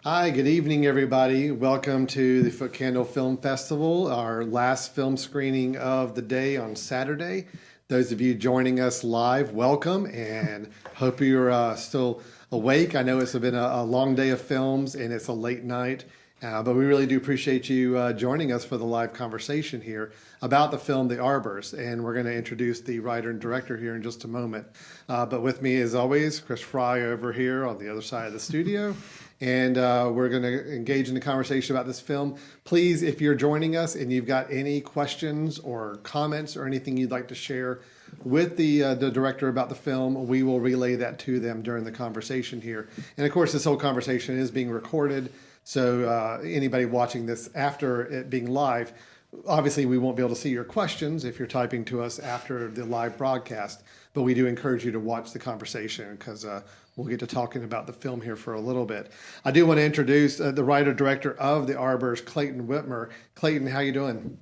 Hi, good evening, everybody. Welcome to the Footcandle Film Festival, our last film screening of the day on Saturday. Those of you joining us live, welcome, and hope you're still awake. I know it's been a long day of films and it's a late night, but we really do appreciate you joining us for the live conversation here about the film The Arbors. And we're going to introduce the writer and director here in just a moment. But with me, as always, Chris Fry over here on the other side of the studio. And we're going to engage in a conversation about this film. Please, if you're joining us and you've got any questions or comments or anything you'd like to share with the director about the film, we will relay that to them during the conversation here. And of course, this whole conversation is being recorded, so anybody watching this after it being live, obviously we won't be able to see your questions if you're typing to us after the live broadcast, but we do encourage you to watch the conversation because we'll get to talking about the film here for a little bit. I do want to introduce the writer-director of The Arbors, Clayton Whitmer. Clayton, how you doing?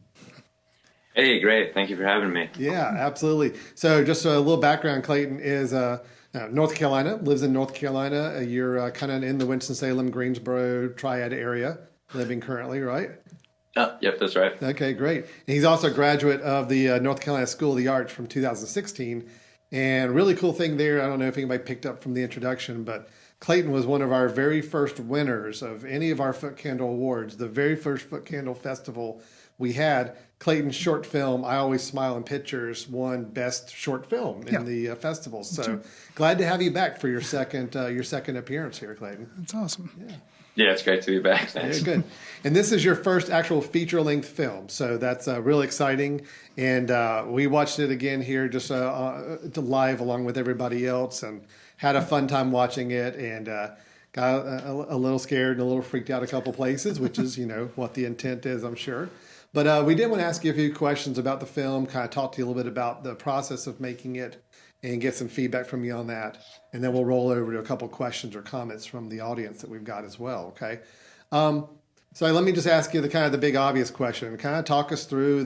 Hey, great. Thank you for having me. Yeah, absolutely. So just a little background, Clayton is North Carolina, lives in North Carolina. You're kind of in the Winston-Salem, Greensboro triad area, living currently, right? Yep, that's right. Okay, great. And he's also a graduate of the North Carolina School of the Arts from 2016. And really cool thing there, I don't know if anybody picked up from the introduction, but Clayton was one of our very first winners of any of our Footcandle awards. The very first Footcandle festival we had, Clayton's short film, I Always Smile in Pictures, won Best Short Film in the festival. So glad to have you back for your second appearance here, Clayton. That's awesome. Yeah, it's great to be back. Thanks. Very good. And this is your first actual feature-length film, so that's really exciting. And we watched it again here just live along with everybody else and had a fun time watching it and got a little scared and a little freaked out a couple places, which is, what the intent is, I'm sure. But we did want to ask you a few questions about the film, kind of talk to you a little bit about the process of making it and get some feedback from you on that. And then we'll roll over to a couple questions or comments from the audience that we've got as well, okay? So let me just ask you the big obvious question. Kind of talk us through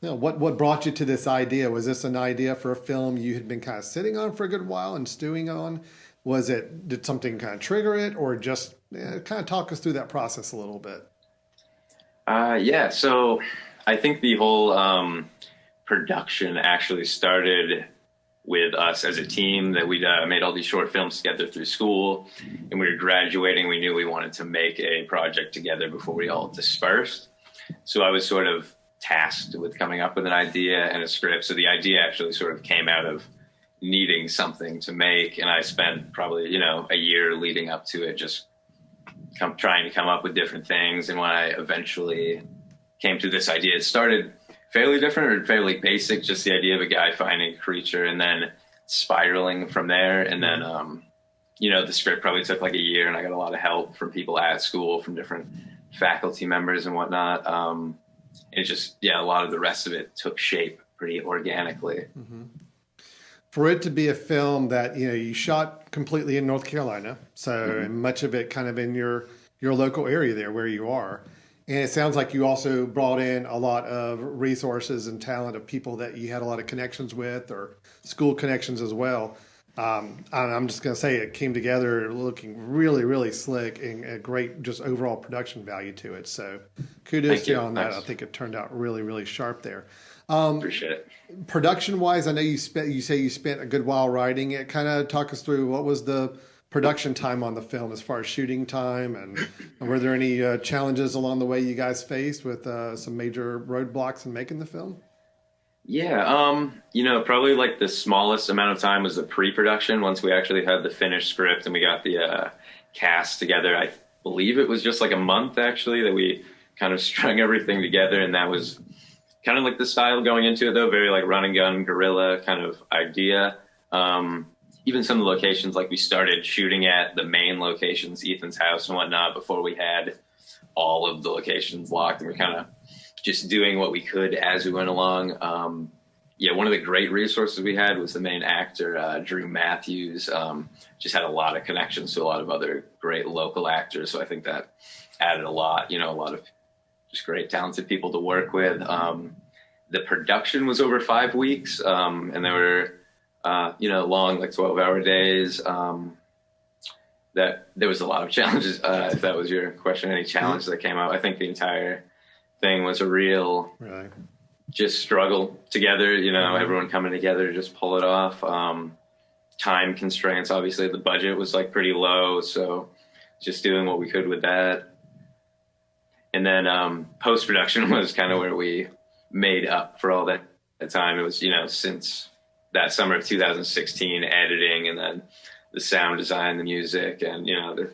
what brought you to this idea. Was this an idea for a film you had been kind of sitting on for a good while and stewing on? Did something kind of trigger it, or just kind of talk us through that process a little bit? Yeah, so I think the whole production actually started with us as a team that we made all these short films together through school, and we were graduating. We knew we wanted to make a project together before we all dispersed. So I was sort of tasked with coming up with an idea and a script. So the idea actually sort of came out of needing something to make, and I spent probably, a year leading up to it just trying to come up with different things. And when I eventually came to this idea, it started fairly different or fairly basic, just the idea of a guy finding a creature and then spiraling from there. And then, the script probably took like a year, and I got a lot of help from people at school, from different faculty members and whatnot. It just, a lot of the rest of it took shape pretty organically. Mm-hmm. For it to be a film that, you shot completely in North Carolina, so much of it kind of in your local area there where you are. And it sounds like you also brought in a lot of resources and talent of people that you had a lot of connections with, or school connections as well. I'm just going to say it came together looking really, really slick and a great just overall production value to it. So kudos to you on that. I think it turned out really, really sharp there. Appreciate it. Production-wise, I know you say you spent a good while writing it. Kind of talk us through what was the production time on the film as far as shooting time, and were there any challenges along the way you guys faced with some major roadblocks in making the film? Yeah, probably like the smallest amount of time was the pre-production. Once we actually had the finished script and we got the cast together, I believe it was just like a month actually that we kind of strung everything together, and that was kind of like the style going into it though, very like run and gun guerrilla kind of idea. Even some of the locations, like we started shooting at the main locations, Ethan's house and whatnot, before we had all of the locations locked, and we're kind of just doing what we could as we went along. One of the great resources we had was the main actor, Drew Matthews. Just had a lot of connections to a lot of other great local actors, so I think that added a lot, a lot of just great talented people to work with. The production was over 5 weeks, and there were long, like 12-hour days. that there was a lot of challenges. If that was your question, any challenge that came out, I think the entire thing was a real just struggle together, everyone coming together to just pull it off. Time constraints, obviously the budget was like pretty low, so just doing what we could with that. And then post-production was kind of where we made up for all that time. It was, since that summer of 2016, editing, and then the sound design, the music, and, the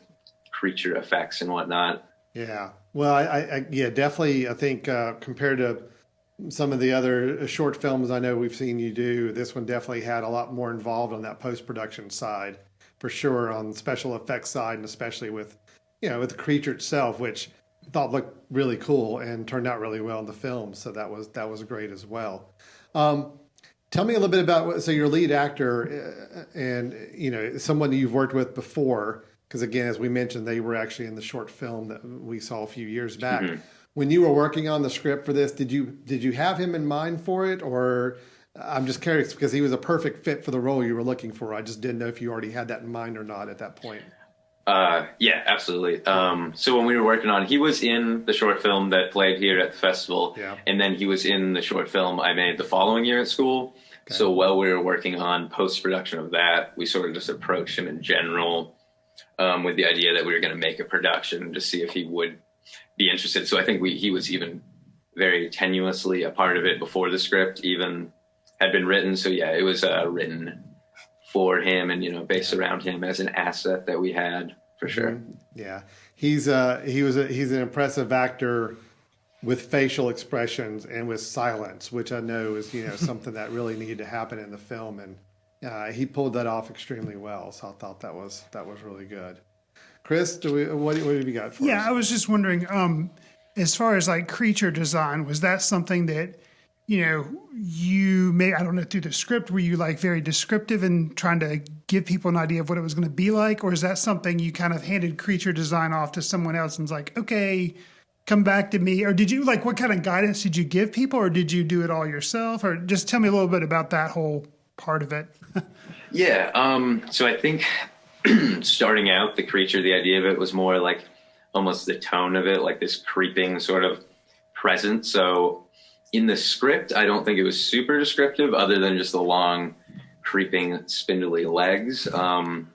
creature effects and whatnot. Yeah. Well, I definitely. I think compared to some of the other short films I know we've seen you do, this one definitely had a lot more involved on that post-production side, for sure, on the special effects side, and especially with, with the creature itself, which I thought looked really cool and turned out really well in the film. So that was great as well. Tell me a little bit about, so your lead actor and, someone you've worked with before, because again, as we mentioned, they were actually in the short film that we saw a few years back. Mm-hmm. When you were working on the script for this, did you have him in mind for it? Or I'm just curious because he was a perfect fit for the role you were looking for. I just didn't know if you already had that in mind or not at that point. Yeah, absolutely. So when we were working on, he was in the short film that played here at the festival. Yeah. And then he was in the short film I made the following year at school. Okay. So while we were working on post-production of that, we sort of just approached him in general with the idea that we were going to make a production to see if he would be interested. So I think he was even very tenuously a part of it before the script even had been written. So yeah, it was written for him and, based around him as an asset that we had, for sure. Yeah. He's an impressive actor with facial expressions and with silence, which I know is, something that really needed to happen in the film. And he pulled that off extremely well. So I thought that was really good. Chris, what have you got for us? Yeah, I was just wondering, as far as like creature design, was that something that, you made, I don't know, through the script, were you like very descriptive and trying to give people an idea of what it was going to be like? Or is that something you kind of handed creature design off to someone else and was like, okay, come back to me? Or did you what kind of guidance did you give people, or did you do it all yourself? Or just tell me a little bit about that whole part of it. Yeah. So I think starting out, the creature, the idea of it was more like almost the tone of it, like this creeping sort of presence. So in the script, I don't think it was super descriptive other than just the long creeping spindly legs. And,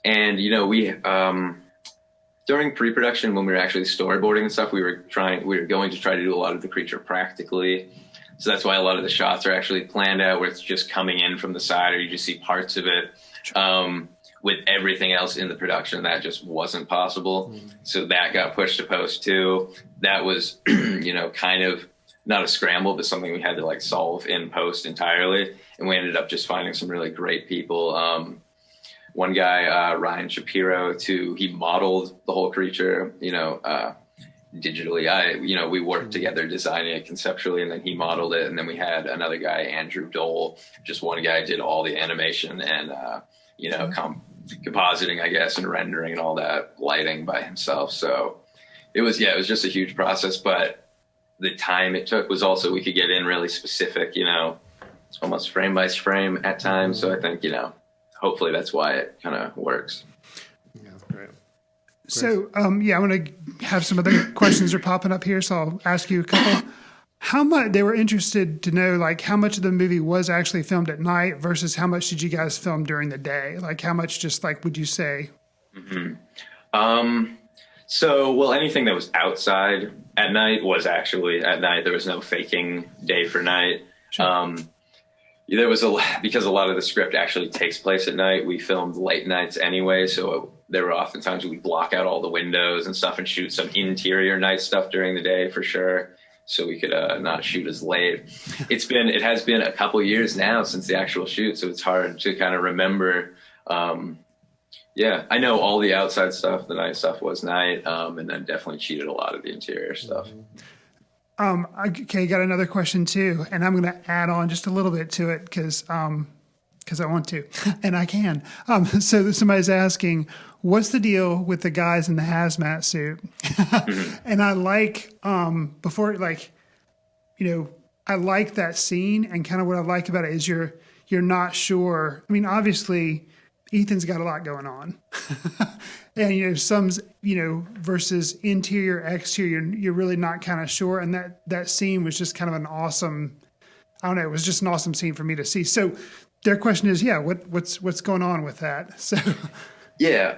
we, during pre-production, when we were actually storyboarding and stuff, we were going to try to do a lot of the creature practically. So that's why a lot of the shots are actually planned out where it's just coming in from the side, or you just see parts of it. With everything else in the production, that just wasn't possible. Mm-hmm. So that got pushed to post too. That was, kind of not a scramble, but something we had to solve in post entirely. And we ended up just finding some really great people. One guy, Ryan Shapiro, he modeled the whole creature, digitally. We worked together designing it conceptually, and then he modeled it. And then we had another guy, Andrew Dole, just one guy did all the animation and, compositing, I guess, and rendering and all that lighting by himself. So it was just a huge process, but the time it took was also, we could get in really specific, almost frame by frame at times. So I think, hopefully that's why it kind of works. Yeah, great. So, I want to have some other questions are popping up here. So I'll ask you a couple. How much they were interested to know, how much of the movie was actually filmed at night versus how much did you guys film during the day? How much would you say? Mm-hmm. So, anything that was outside at night was actually at night. There was no faking day for night. Sure. There was because a lot of the script actually takes place at night. We filmed late nights anyway. So there were oftentimes we'd block out all the windows and stuff and shoot some interior night stuff during the day for sure. So we could not shoot as late. It has been a couple years now since the actual shoot, so it's hard to kind of remember. I know all the outside stuff, the night stuff was night, and then definitely cheated a lot of the interior stuff. Okay, got another question too, and I'm going to add on just a little bit to it because I want to, and I can. So somebody's asking, what's the deal with the guys in the hazmat suit? And I I like that scene, and kind of what I like about it is you're not sure. I mean, obviously Ethan's got a lot going on. And, some's, versus interior, exterior, you're really not kind of sure. And that scene was just kind of an awesome, I don't know, it was just an awesome scene for me to see. So their question is, what's going on with that? So, yeah,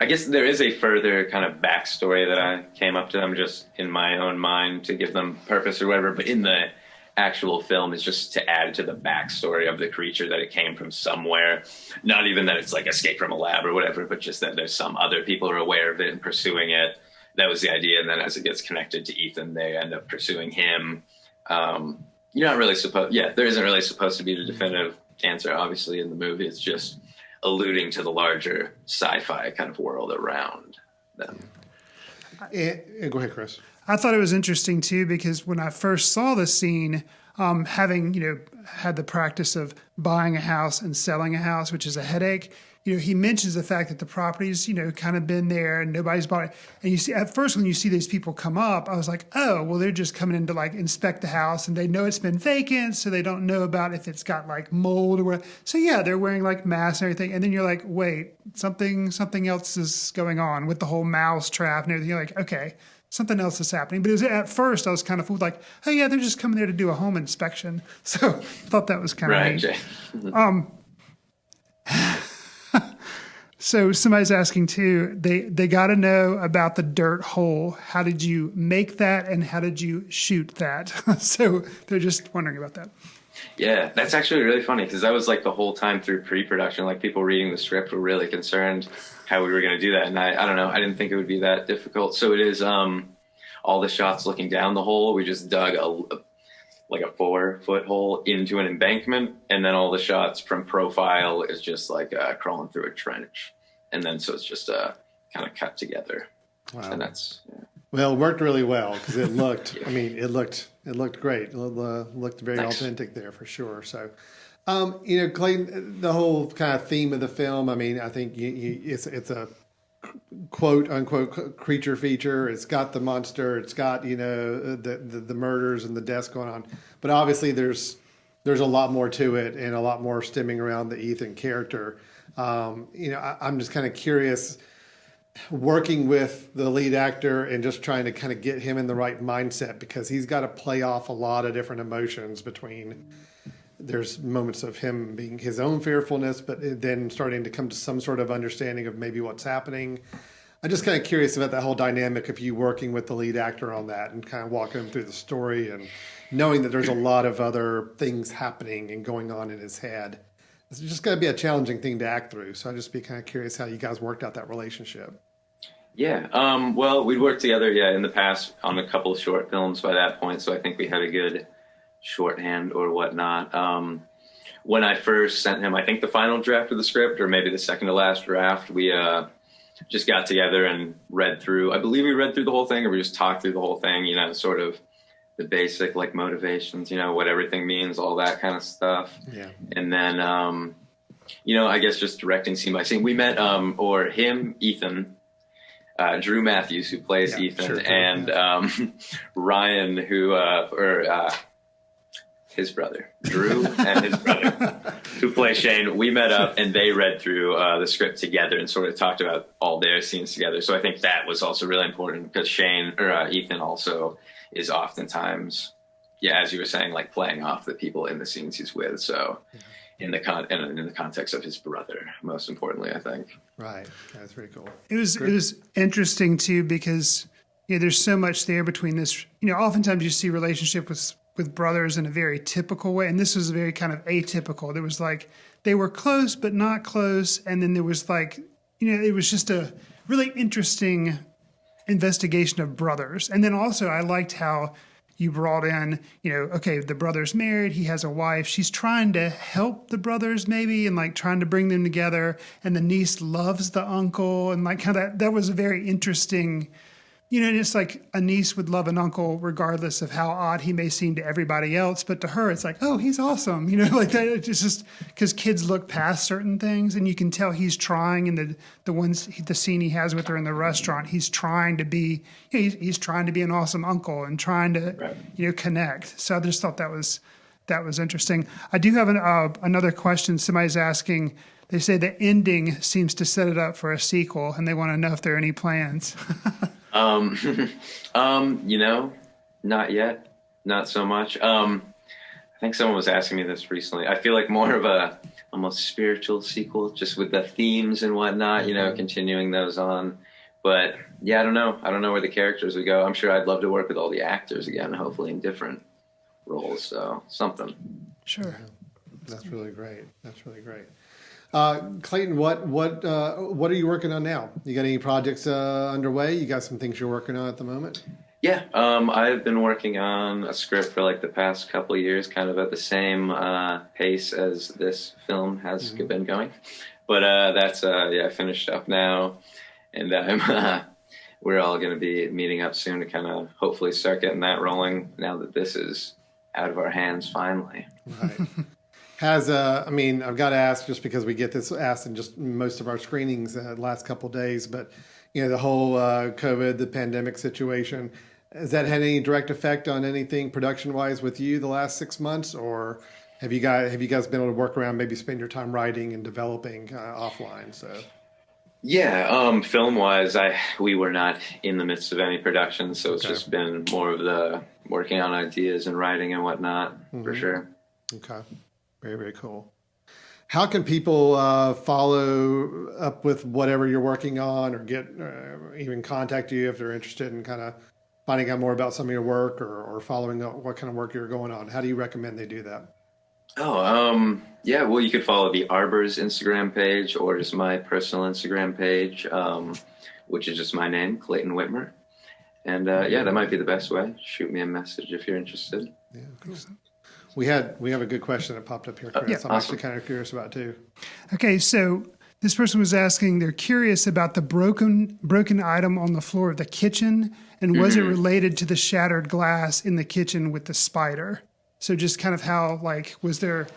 I guess there is a further kind of backstory that I came up to them just in my own mind to give them purpose or whatever. But in the actual film is just to add to the backstory of the creature, that it came from somewhere. Not even that it's like escaped from a lab or whatever, but just that there's some other people who are aware of it and pursuing it. That was the idea. And then as it gets connected to Ethan, they end up pursuing him. You're not really supposed, there isn't really supposed to be the definitive answer, obviously, in the movie. It's just alluding to the larger sci-fi kind of world around them. Go ahead, Chris. I thought it was interesting too, because when I first saw the scene, having, had the practice of buying a house and selling a house, which is a headache, he mentions the fact that the property's, kind of been there and nobody's bought it. And you see, at first when you see these people come up, I was like, oh, well, they're just coming in to like inspect the house and they know it's been vacant. So they don't know about if it's got like mold or whatever. So yeah, they're wearing like masks and everything. And then you're like, wait, something else is going on with the whole mouse trap and everything. You're like, okay, something else is happening. But at first I was kind of fooled, like, oh yeah, they're just coming there to do a home inspection. So I thought that was kind of neat. So somebody's asking too, they got to know about the dirt hole. How did you make that and how did you shoot that? So they're just wondering about that. Yeah, that's actually really funny, because that was like the whole time through pre-production, like people reading the script were really concerned how we were going to do that. And I don't know, I didn't think it would be that difficult. So it is all the shots looking down the hole. We just dug a 4-foot hole into an embankment, and then all the shots from profile is just like crawling through a trench, and then so it's just kind of cut together. Wow. And that's well, it worked really well, because it looked. I mean, it looked great. It looked very authentic there for sure. So, Clayton, the whole kind of theme of the film. I mean, I think it's a quote unquote creature feature. It's got the monster. It's got the murders and the deaths going on. But obviously, there's a lot more to it, and a lot more stemming around the Ethan character. I'm just kind of curious, working with the lead actor and just trying to kind of get him in the right mindset, because he's got to play off a lot of different emotions between. There's moments of him being his own fearfulness, but then starting to come to some sort of understanding of maybe what's happening. I'm just kind of curious about that whole dynamic of you working with the lead actor on that and kind of walking him through the story and knowing that there's a lot of other things happening and going on in his head. It's just going to be a challenging thing to act through. So I'd just be kind of curious how you guys worked out that relationship. Yeah. Well, we'd worked together, in the past on a couple of short films by that point. So I think we had a good shorthand or whatnot. When I first sent him, I think the final draft of the script, or maybe the second to last draft, we just got together and read through. I believe we read through the whole thing, or we just talked through the whole thing, sort of the basic like motivations, what everything means, all that kind of stuff. Yeah. And then, I guess just directing scene by scene. We met, Ethan, Drew Matthews, who plays Ethan, sure, and Ryan, who, his brother, Drew, and his brother, who plays Shane. We met up and they read through the script together and sort of talked about all their scenes together. So I think that was also really important, because Ethan also is oftentimes, as you were saying, like playing off the people in the scenes he's with. So in the context of his brother, most importantly, I think. Right. That's pretty cool. It was interesting too, because there's so much there between this. Oftentimes you see relationship with brothers in a very typical way, and this was very kind of atypical. There was like they were close but not close, and then there was like it was just a really interesting investigation of brothers. And then also I liked how you brought in, the brother's married, he has a wife, she's trying to help the brothers maybe, and like trying to bring them together, and the niece loves the uncle, and like kind of that was a very interesting. It's like a niece would love an uncle regardless of how odd he may seem to everybody else. But to her, it's like, oh, he's awesome. Like that. It's just because kids look past certain things, and you can tell he's trying. And the scene he has with her in the restaurant, he's trying to be, he's trying to be an awesome uncle and trying to, connect. So I just thought that was interesting. I do have another question. Somebody's asking, They say the ending seems to set it up for a sequel, and they want to know if there are any plans. Not yet, not so much. I think someone was asking me this recently. I feel like more of a almost spiritual sequel, just with the themes and whatnot, continuing those on. But yeah, I don't know. I don't know where the characters would go. I'm sure I'd love to work with all the actors again, hopefully in different roles. So something. Sure. That's really great. That's really great. Clayton, what are you working on now? You got any projects underway? You got some things you're working on at the moment? Yeah, I've been working on a script for like the past couple of years, kind of at the same pace as this film has been going. But that's finished up now, and we're all going to be meeting up soon to kind of hopefully start getting that rolling now that this is out of our hands finally. Right. I've got to ask just because we get this asked in just most of our screenings the last couple of days, but the whole COVID, the pandemic situation, has that had any direct effect on anything production wise with you the last 6 months, or have you guys been able to work around, maybe spend your time writing and developing offline? So. Yeah, film wise, we were not in the midst of any production, so it's just been more of the working on ideas and writing and whatnot for sure. Okay. Very, very cool. How can people follow up with whatever you're working on, or get even contact you if they're interested in kind of finding out more about some of your work, or following up what kind of work you're going on? How do you recommend they do that? Well, you could follow the ARBORS Instagram page or just my personal Instagram page, which is just my name, Clayton Whitmer. And that might be the best way. Shoot me a message if you're interested. Yeah, cool. We have a good question that popped up here, Chris. I'm actually kind of curious about too. Okay, so this person was asking, they're curious about the broken item on the floor of the kitchen, and was it related to the shattered glass in the kitchen with the spider? So just kind of how, was it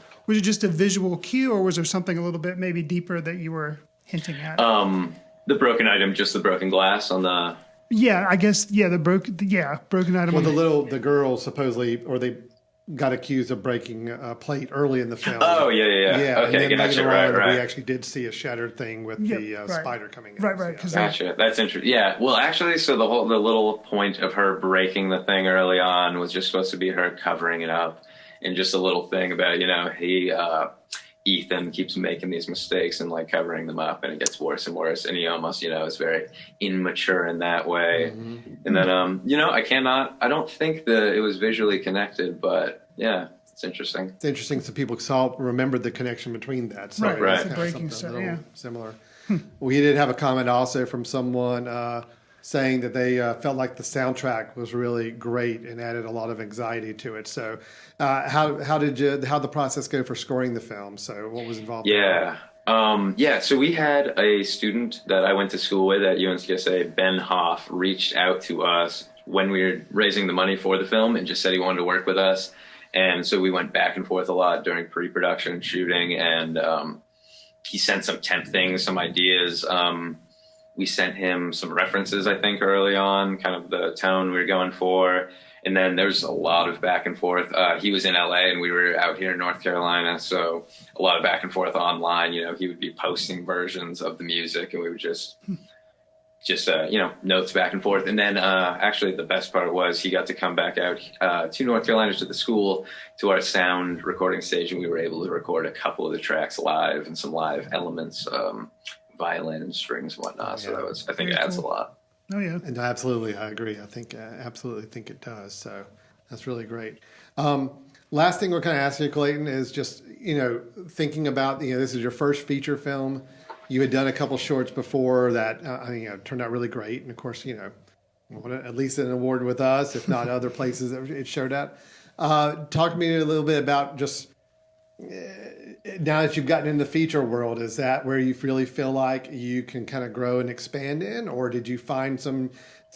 just a visual cue, or was there something a little bit maybe deeper that you were hinting at? The broken item, just the broken glass on the... Yeah, I guess, broken item. Well, the girl supposedly, or they got accused of breaking a plate early in the film. Oh, yeah. Okay, and then gotcha, right. We actually did see a shattered thing with the spider coming in. Right. Gotcha. That's interesting. Yeah. Well, actually, so the little point of her breaking the thing early on was just supposed to be her covering it up, and just a little thing about, Ethan keeps making these mistakes and covering them up, and it gets worse and worse, and he almost is very immature in that way. And then I don't think that it was visually connected, but yeah, it's interesting. It's interesting, so people remembered the connection between that. So right. Kind of similar. We did have a comment also from someone saying that they felt like the soundtrack was really great and added a lot of anxiety to it. So how'd the process go for scoring the film? So what was involved? So we had a student that I went to school with at UNCSA, Ben Hoff, reached out to us when we were raising the money for the film and just said he wanted to work with us. And so we went back and forth a lot during pre-production shooting, and he sent some temp things, some ideas. We sent him some references, I think, early on, kind of the tone we were going for. And then there's a lot of back and forth. He was in LA and we were out here in North Carolina. So a lot of back and forth online. He would be posting versions of the music, and we would just notes back and forth. And then actually the best part was he got to come back out to North Carolina, to the school, to our sound recording stage. And we were able to record a couple of the tracks live, and some live elements, violin, strings, and whatnot. So that was, I think, it adds a lot. Oh yeah, and absolutely, I agree. I think absolutely think it does. So that's really great. Last thing we're kind of asking you, Clayton, is just thinking about this is your first feature film. You had done a couple shorts before that turned out really great, and of course won at least an award with us, if not other places that it showed at. Talk to me a little bit about just. Now that you've gotten in the feature world, is that where you really feel like you can kind of grow and expand in, or did you find some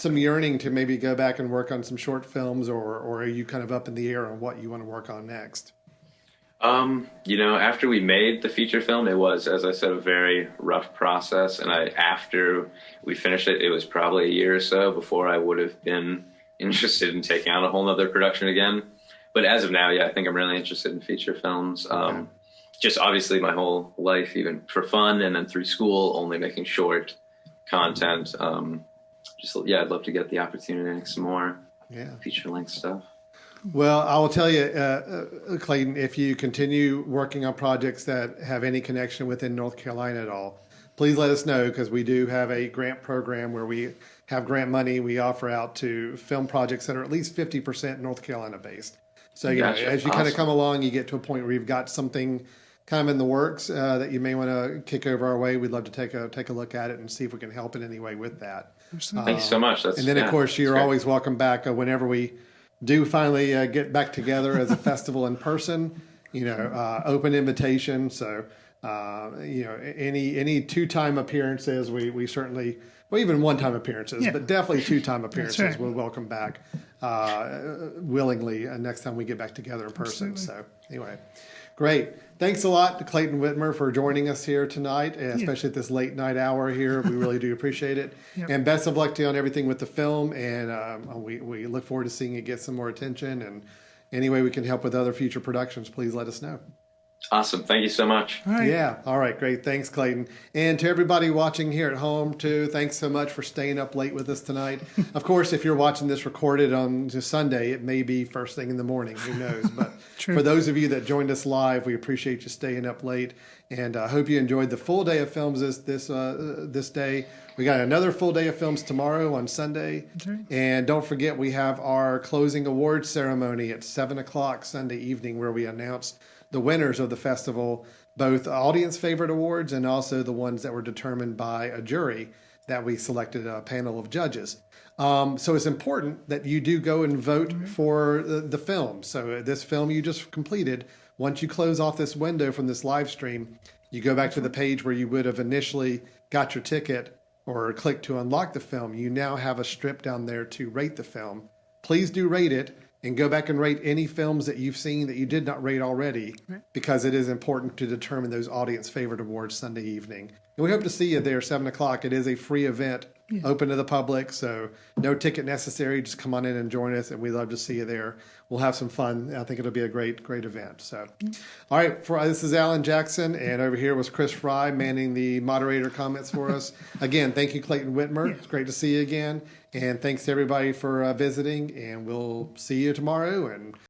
yearning to maybe go back and work on some short films, or are you kind of up in the air on what you want to work on next? After we made the feature film, it was, as I said, a very rough process. And after we finished it, it was probably a year or so before I would have been interested in taking on a whole nother production again. But as of now, I think I'm really interested in feature films. just obviously my whole life, even for fun and then through school, only making short content. I'd love to get the opportunity to make some more feature length stuff. Well, I will tell you, Clayton, if you continue working on projects that have any connection within North Carolina at all, please let us know, because we do have a grant program where we have grant money we offer out to film projects that are at least 50% North Carolina based. So, Gotcha. as you kind of come along, you get to a point where you've got something kind of in the works that you may want to kick over our way. We'd love to take a look at it and see if we can help in any way with that. Thank you so much. And then, of course, you're always welcome back whenever we do finally get back together as a festival in person. Open invitation. So, any 2-time appearances, we certainly, well, even 1-time appearances, but definitely 2-time appearances, right. we'll welcome back willingly next time we get back together in person. Absolutely. So, anyway. Great. Thanks a lot to Clayton Whitmer for joining us here tonight, especially at this late night hour here. We really do appreciate it. Yep. And best of luck to you on everything with the film. And we look forward to seeing it get some more attention. And any way we can help with other future productions, please let us know. Awesome. Thank you so much. All right. Yeah. All right. Great. Thanks, Clayton. And to everybody watching here at home, too, thanks so much for staying up late with us tonight. Of course, if you're watching this recorded on Sunday, it may be first thing in the morning. Who knows? But for those of you that joined us live, we appreciate you staying up late. And I hope you enjoyed the full day of films this day. We got another full day of films tomorrow on Sunday. Right. And don't forget, we have our closing awards ceremony at 7 o'clock Sunday evening, where we announce the winners of the festival, both audience favorite awards and also the ones that were determined by a jury that we selected a panel of judges. So it's important that you do go and vote for the film. So this film you just completed, once you close off this window from this live stream, you go back to the page where you would have initially got your ticket or clicked to unlock the film. You now have a strip down there to rate the film. Please do rate it. And go back and rate any films that you've seen that you did not rate already, because it is important to determine those audience favorite awards Sunday evening. And we hope to see you there 7 o'clock. It is a free event, open to the public, so no ticket necessary. Just come on in and join us, and we'd love to see you there. We'll have some fun. I think it'll be a great event. So, all right, this is Alan Jackson, and over here was Chris Fry manning the moderator comments for us. Again, thank you, Clayton Whitmer. It's great to see you again. And thanks to everybody for visiting, and we'll see you tomorrow. And